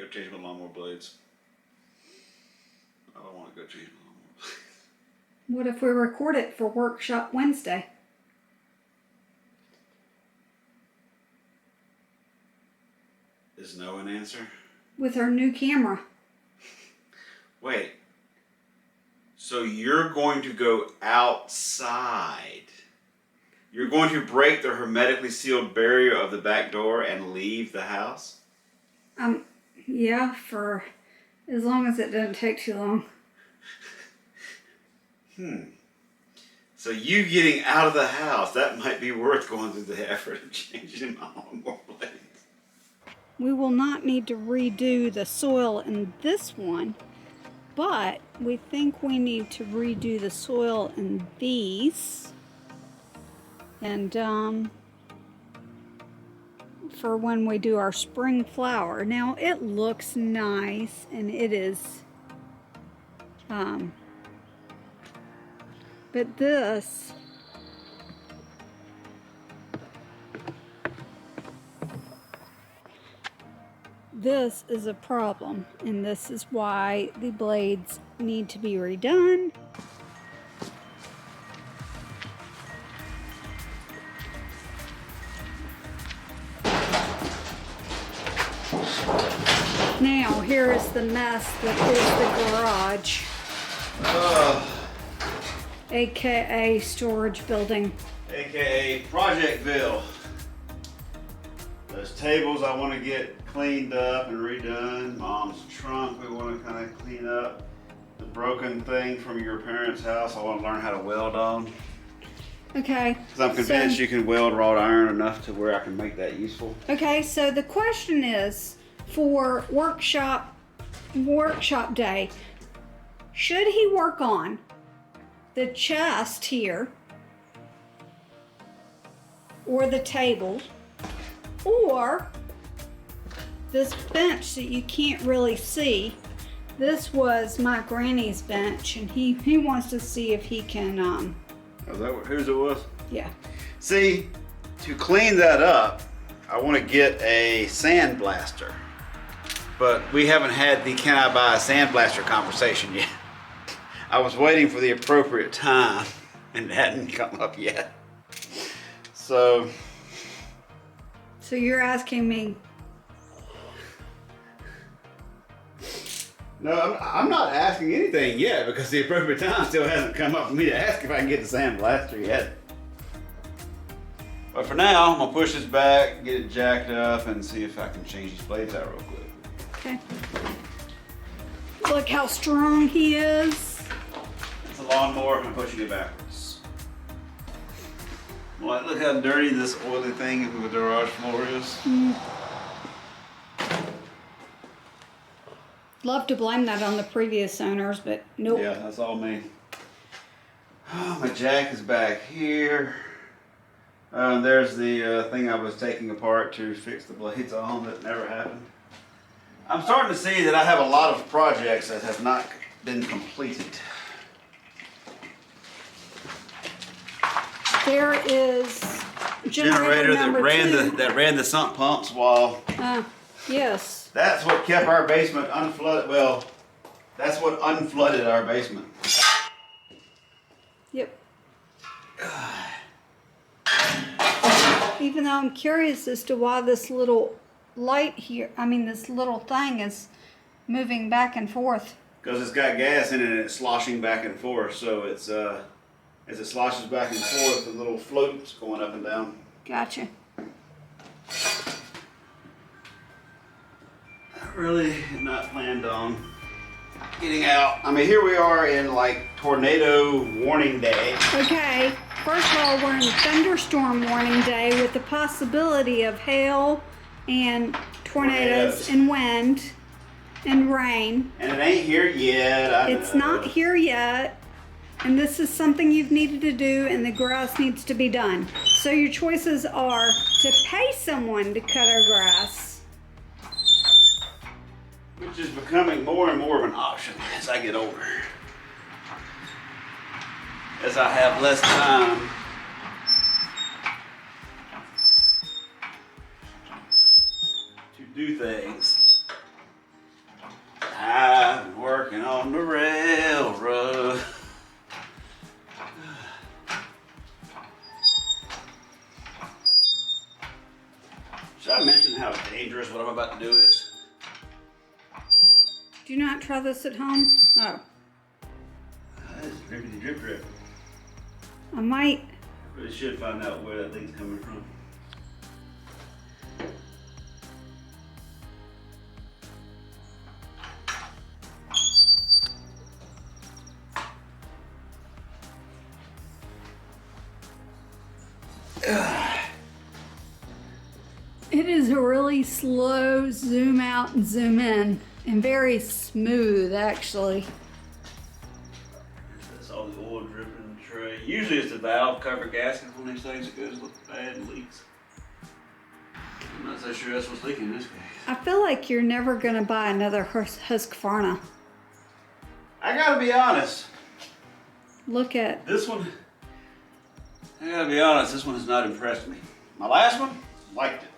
go change my lawnmower blades. I don't want to go change my lawnmower blades. What if we record it for Workshop Wednesday? Is no an answer? With our new camera. Wait. So you're going to go outside. You're going to break the hermetically sealed barrier of the back door and leave the house? Yeah, for as long as it doesn't take too long. So you getting out of the house, that might be worth going through the effort of changing my lawnmower blades. We will not need to redo the soil in this one, but we think we need to redo the soil in these. And for when we do our spring flower. Now it looks nice and it is, but this is a problem, and this is why the blades need to be redone. Now here is the mess that is the garage, aka storage building, AKA Projectville. Those tables I want to get cleaned up and redone. Mom's trunk we want to kind of clean up. The broken thing from your parents' house I want to learn how to weld on. Okay. Because I'm convinced you can weld wrought iron enough to where I can make that useful. Okay, so the question is, for workshop day, should he work on the chest here, or the table, or this bench that you can't really see? This was my granny's bench, and he wants to see if he can Oh, is that whose it was? yeah. See, to clean that up, I want to get a sandblaster. But we haven't had the can I buy a sandblaster conversation yet. I was waiting for the appropriate time and it hadn't come up yet. So you're asking me? no, I'm not asking anything yet because the appropriate time still hasn't come up for me to ask if I can get the sandblaster yet. But for now, I'm gonna push this back, get it jacked up, and see if I can change these blades out real quick. Okay. Look how strong he is. It's a lawnmower, I'm pushing it backwards. Well, look how dirty this oily thing with the garage floor is. Love to blame that on the previous owners, but nope. Yeah, that's all me. Oh, my jack is back here. There's the thing I was taking apart to fix the blades on that never happened. I'm starting to see that I have a lot of projects that have not been completed. There is Generator number that ran the sump pumps while. Yes. That's what kept our basement unflooded. Well, that's what unflooded our basement. Yep. Even though I'm curious as to why this little light here, this little thing is moving back and forth. Because it's got gas in it and it's sloshing back and forth. So it's as it sloshes back and forth, the little float's going up and down. Gotcha. I really had not planned on getting out. Here we are in like tornado warning day. Okay, first of all, we're in thunderstorm warning day with the possibility of hail and tornadoes and wind and rain. And it ain't here yet. It's not here yet. And this is something you've needed to do, and the grass needs to be done. So your choices are to pay someone to cut our grass, which is becoming more and more of an option as I get older. As I have less time to do things. do this. Do you not try this at home? Oh. That's drippity drip drip. I might. Really should find out where that thing's coming from. It is a really slow zoom out and zoom in, and very smooth actually. That's all the oil dripping in the tray. Usually it's the valve cover gasket on these things that goes bad and leaks. I'm not so sure that's what's leaking in this case. I feel like you're never gonna buy another Husqvarna. I gotta be honest. Look at This one, I gotta be honest, this one has not impressed me. My last one, liked it.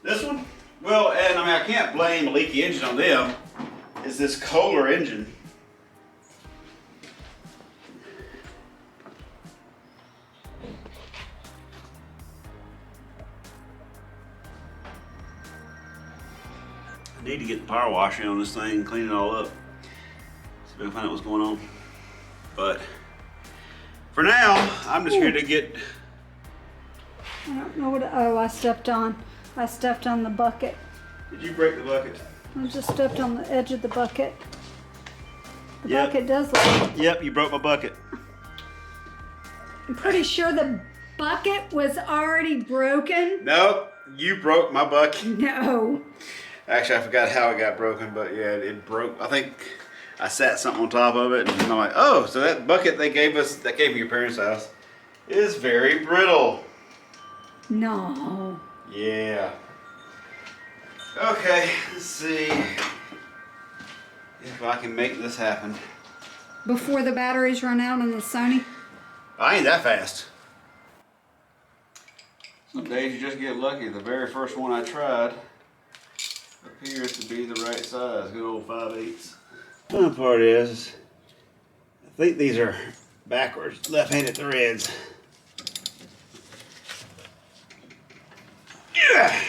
This one, well, and I mean, I can't blame a leaky engine on them. It's this Kohler engine. I need to get the power washer on this thing and clean it all up. See if I can find out what's going on. But for now, I'm just here to get. I don't know what. Oh, I stepped on the bucket. Did you break the bucket? I just stepped on the edge of the bucket. The Yep. bucket does look. Yep, you broke my bucket. I'm pretty sure the bucket was already broken. Nope, you broke my bucket. No. Actually, I forgot how it got broken, but yeah, it broke. I think I sat something on top of it, and I'm like, oh, so that bucket they gave us, that came from your parents' house, is very brittle. No. Yeah. Okay, let's see if I can make this happen. Before the batteries run out on the Sony? I ain't that fast. Some days you just get lucky. The very first one I tried appears to be the right size. Good old 5/8. The fun part is, I think these are backwards, left-handed threads. Yeah.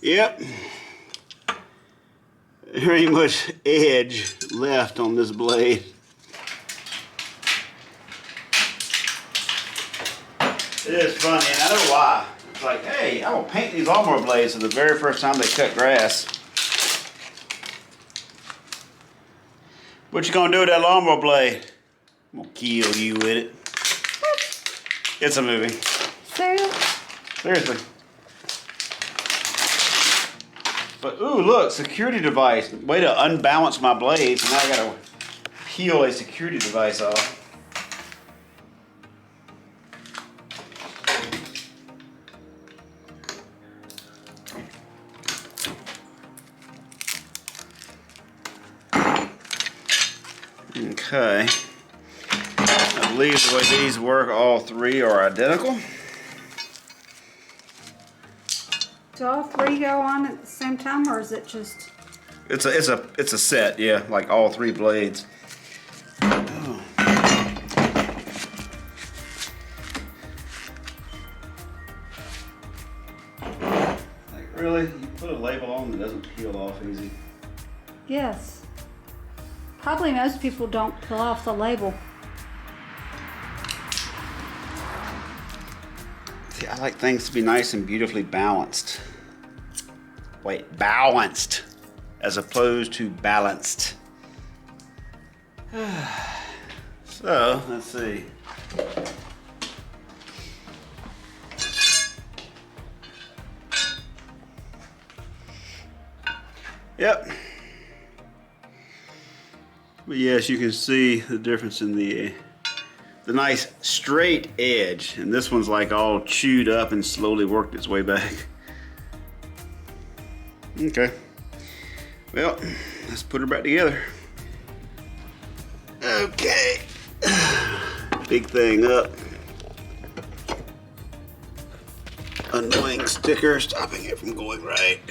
Yep. There ain't much edge left on this blade. It is funny, and I know why. It's like, hey, I will paint these lawnmower blades for the very first time they cut grass. What you gonna do with that lawnmower blade? I'm gonna kill you with it. It's a movie. Seriously. But ooh, look, security device. Way to unbalance my blades, and now I gotta peel a security device off. Okay. I believe the way these work, all three are identical. Do all three go on at the same time, or is it just? It's a set, yeah, like all three blades. Oh. Like really, you put a label on that doesn't peel off easy. Yes. Probably most people don't peel off the label. See, I like things to be nice and beautifully balanced. Wait, balanced, as opposed to balanced. So, let's see. Yep. But yes, you can see the difference in the nice straight edge, and this one's like all chewed up and slowly worked its way back. Okay, well, let's put her back together. Okay, big thing up. Annoying sticker stopping it from going right.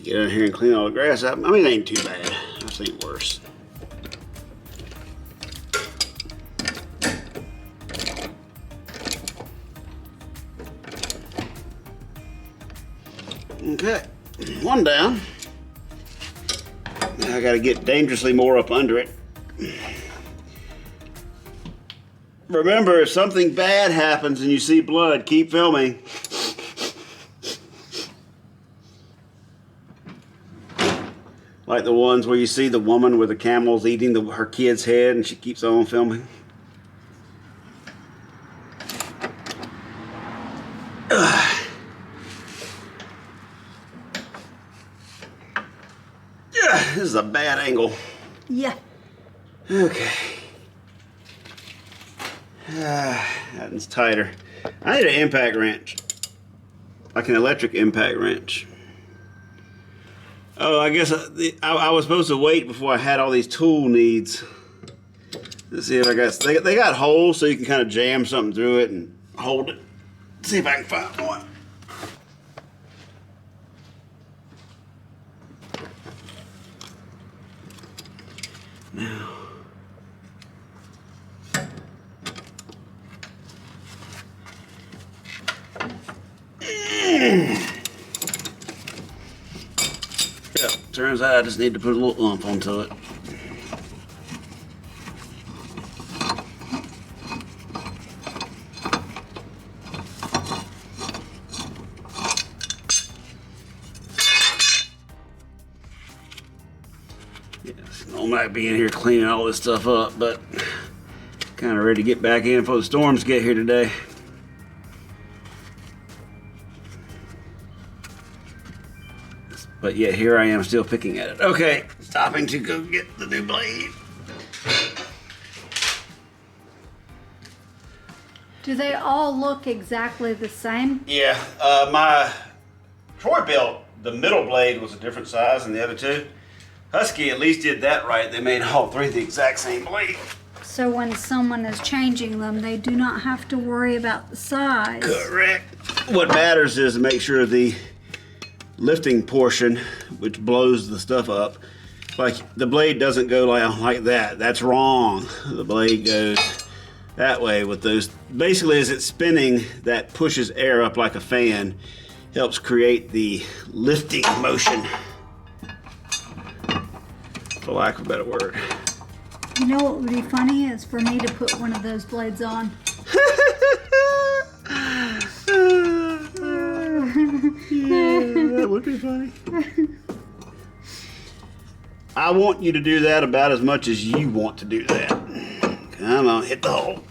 Get in here and clean all the grass out. I mean, it ain't too bad. I've seen worse. Okay, one down. Now I gotta get dangerously more up under it. Remember, if something bad happens and you see blood, keep filming. Like the ones where you see the woman with the camels eating her kid's head and she keeps on filming. This is a bad angle. Yeah. Okay. That one's tighter. I need an impact wrench. Like an electric impact wrench. Oh, I guess I was supposed to wait before I had all these tool needs. Let's see if I got... They got holes so you can kind of jam something through it and hold it. Let's see if I can find one. Now... Yeah, turns out I just need to put a little oomph onto it. I might be in here cleaning all this stuff up, but kind of ready to get back in before the storms get here today. But yet here I am still picking at it. Okay, stopping to go get the new blade. Do they all look exactly the same? Yeah, my Troy built the middle blade was a different size than the other two. Husky at least did that right. They made all three the exact same blade. So when someone is changing them, they do not have to worry about the size. Correct. What matters is to make sure the lifting portion, which blows the stuff up, like the blade doesn't go like that. That's wrong. The blade goes that way with those. Basically, as it's spinning, that pushes air up like a fan, helps create the lifting motion, for lack of a better word. You know what would be funny is for me to put one of those blades on. Yeah, that would be funny. I want you to do that about as much as you want to do that. Come on, hit the hole.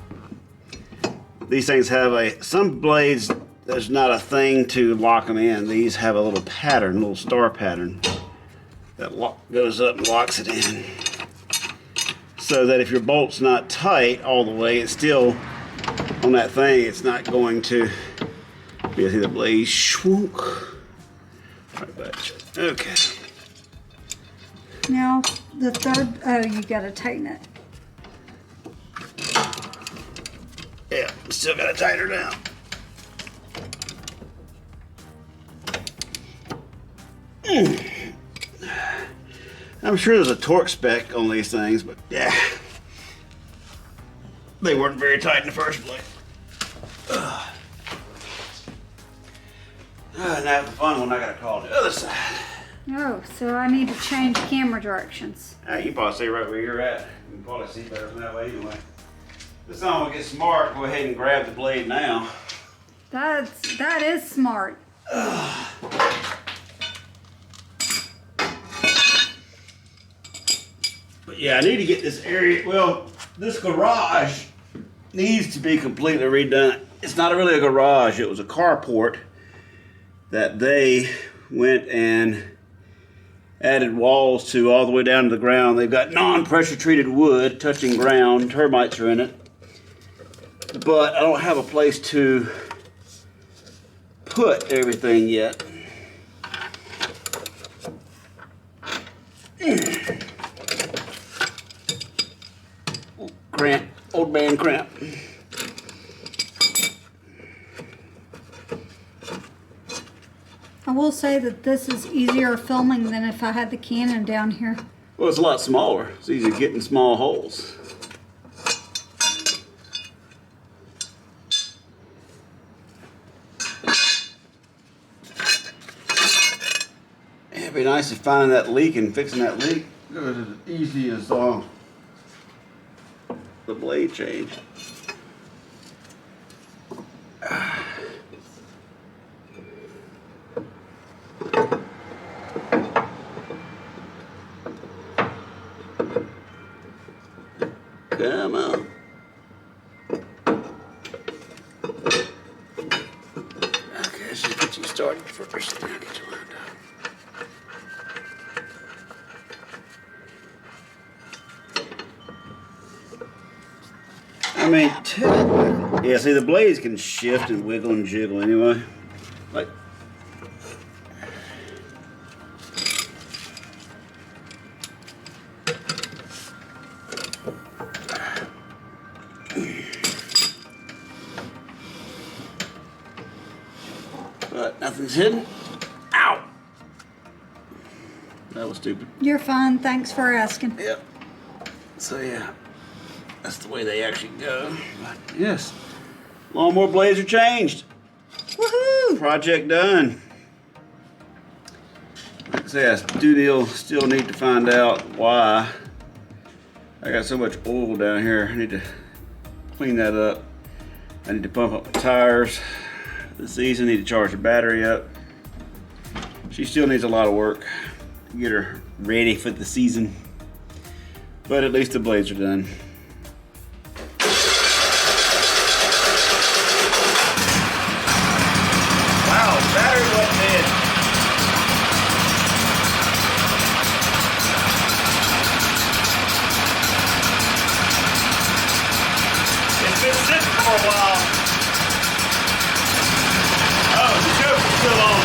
These things have some blades, there's not a thing to lock them in. These have a little pattern, a little star pattern that goes up and locks it in. So that if your bolt's not tight all the way, it's still on that thing, it's not going to be, see the blade shwook. Right back. Okay. Now, the third, oh, you gotta tighten it. Yeah, still gotta tighten her down. I'm sure there's a torque spec on these things, but yeah, they weren't very tight in the first place. Now the fun one, I gotta call the other side. Oh, so I need to change camera directions. You can probably see right where you're at. You can probably see better from that way anyway. This time we'll get smart. Go ahead and grab the blade now. That is smart. But yeah, I need to get this area, well, this garage needs to be completely redone. It's not really a garage, it was a carport that they went and added walls to all the way down to the ground. They've got non-pressure treated wood touching ground, termites are in it. But I don't have a place to put everything yet. Cramp, old man cramp. I will say that this is easier filming than if I had the Canon down here. Well, it's a lot smaller. It's easier getting small holes. It'd be nice if finding that leak and fixing that leak was as easy as the blade change. Come on. Okay, let's just get you started first. Then I'll get you lined up. I mean, yeah, see, the blades can shift and wiggle and jiggle anyway. Like, but nothing's hidden. Ow! That was stupid. You're fine. Thanks for asking. Yep. So yeah, that's the way they actually go. But yes, lawnmower blades are changed. Woohoo! Project done. Like I say, I still need to find out why I got so much oil down here. I need to clean that up. I need to pump up the tires this season. I need to charge the battery up. She still needs a lot of work to get her ready for the season. But at least the blades are done. Wow, battery wasn't dead. It's been sitting for a while. Oh, the choke is still on.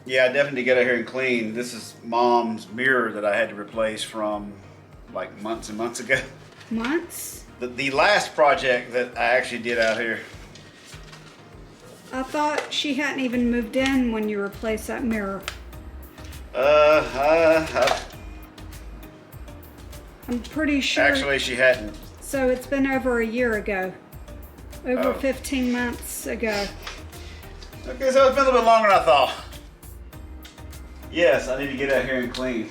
Yeah, I definitely get out here and clean. This is Mom's mirror that I had to replace from like months and months ago. Months? The last project that I actually did out here. I thought she hadn't even moved in when you replaced that mirror. I'm pretty sure. Actually, she hadn't. So it's been over a year ago. Over Oh. 15 months ago. Okay, so it's been a little bit longer than I thought. Yes, I need to get out here and clean.